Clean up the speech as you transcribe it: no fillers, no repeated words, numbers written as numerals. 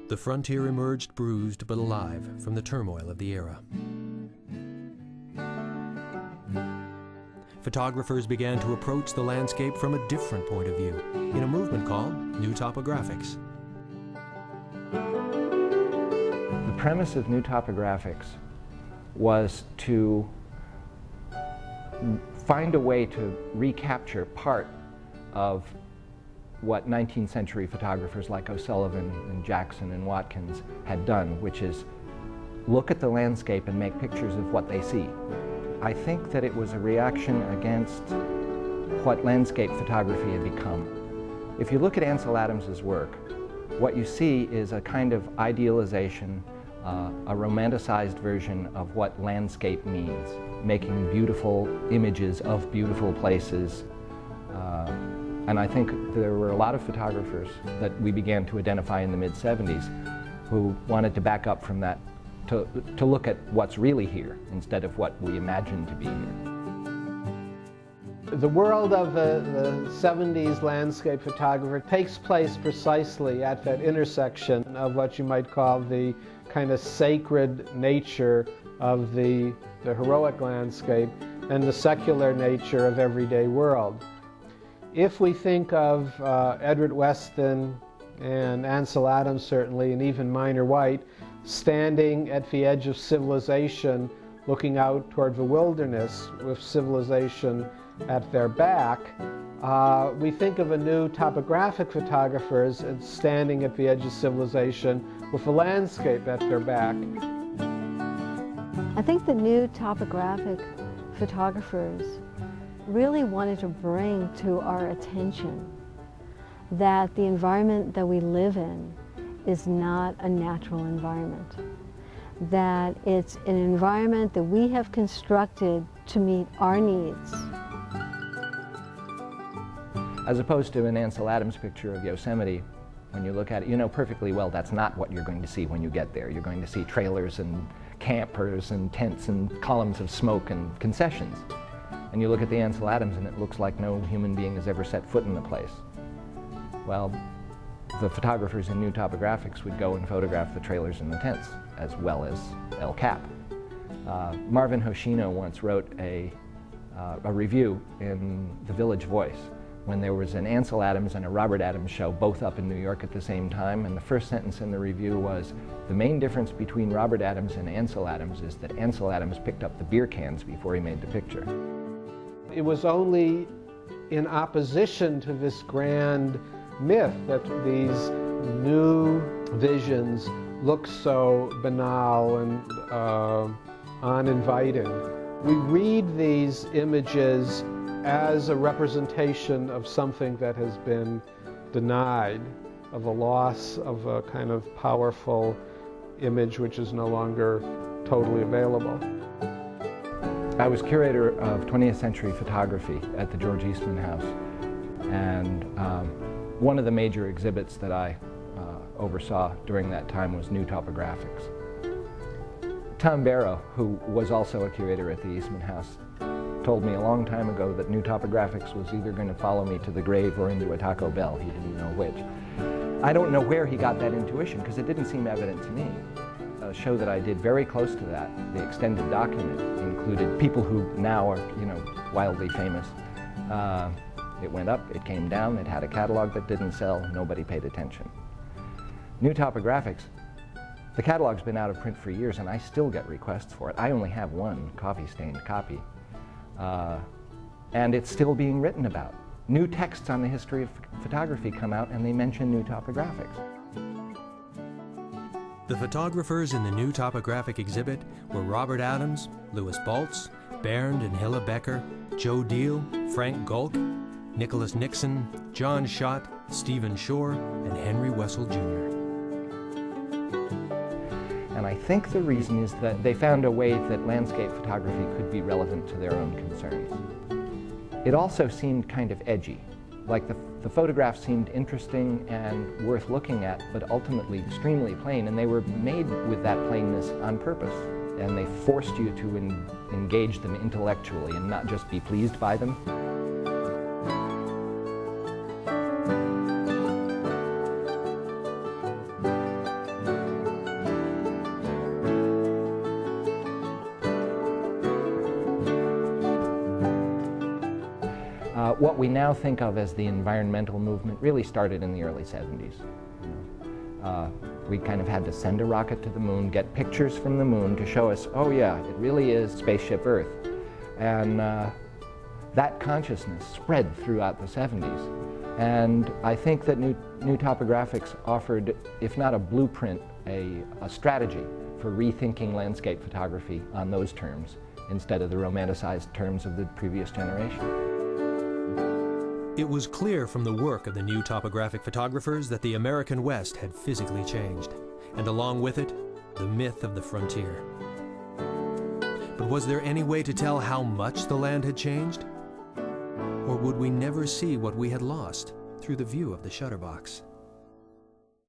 The frontier emerged bruised but alive from the turmoil of the era. Photographers began to approach the landscape from a different point of view in a movement called New Topographics. The premise of New Topographics was to find a way to recapture part of what 19th century photographers like O'Sullivan and Jackson and Watkins had done, which is look at the landscape and make pictures of what they see. I think that it was a reaction against what landscape photography had become. If you look at Ansel Adams's work, what you see is a kind of idealization, a romanticized version of what landscape means, making beautiful images of beautiful places. And I think there were a lot of photographers that we began to identify in the mid-70s who wanted to back up from that to look at what's really here instead of what we imagine to be here. The world of the 70s landscape photographer takes place precisely at that intersection of what you might call the kind of sacred nature of the heroic landscape and the secular nature of everyday world. If we think of Edward Weston and Ansel Adams certainly, and even Minor White, standing at the edge of civilization, looking out toward the wilderness with civilization at their back, we think of a new topographic photographers as standing at the edge of civilization with the landscape at their back. I think the new topographic photographers really wanted to bring to our attention that the environment that we live in is not a natural environment, that it's an environment that we have constructed to meet our needs. As opposed to an Ansel Adams picture of Yosemite, when you look at it, you know perfectly well that's not what you're going to see when you get there. You're going to see trailers and campers and tents and columns of smoke and concessions. And you look at the Ansel Adams and it looks like no human being has ever set foot in the place. Well, the photographers in New Topographics would go and photograph the trailers and the tents, as well as El Cap. Marvin Hoshino once wrote a review in the Village Voice when there was an Ansel Adams and a Robert Adams show both up in New York at the same time, and the first sentence in the review was, "The main difference between Robert Adams and Ansel Adams is that Ansel Adams picked up the beer cans before he made the picture." It was only in opposition to this grand myth that these new visions look so banal and uninviting. We read these images as a representation of something that has been denied, of a loss of a kind of powerful image which is no longer totally available. I was curator of 20th century photography at the George Eastman House, and one of the major exhibits that I oversaw during that time was New Topographics. Tom Barrow, who was also a curator at the Eastman House, told me a long time ago that New Topographics was either going to follow me to the grave or into a Taco Bell. He didn't know which. I don't know where he got that intuition, because it didn't seem evident to me. A show that I did very close to that, the extended document, included people who now are, wildly famous. It went up, it came down, it had a catalog that didn't sell, nobody paid attention. New Topographics, the catalog's been out of print for years and I still get requests for it. I only have one coffee-stained copy. And it's still being written about. New texts on the history of photography come out and they mention New Topographics. The photographers in the New Topographic exhibit were Robert Adams, Louis Baltz, Bernd and Hilla Becker, Joe Deal, Frank Gulk, Nicholas Nixon, John Schott, Stephen Shore, and Henry Wessel Jr. And I think the reason is that they found a way that landscape photography could be relevant to their own concerns. It also seemed kind of edgy, like the photographs seemed interesting and worth looking at, but ultimately extremely plain, and they were made with that plainness on purpose. And they forced you to engage them intellectually and not just be pleased by them. what we now think of as the environmental movement really started in the early 70s. We kind of had to send a rocket to the moon, get pictures from the moon to show us, oh yeah, it really is spaceship Earth. And that consciousness spread throughout the 70s. And I think that new topographics offered, if not a blueprint, a strategy for rethinking landscape photography on those terms instead of the romanticized terms of the previous generation. It was clear from the work of the new topographic photographers that the American West had physically changed, and along with it, the myth of the frontier. But was there any way to tell how much the land had changed? Or would we never see what we had lost through the view of the shutterbox?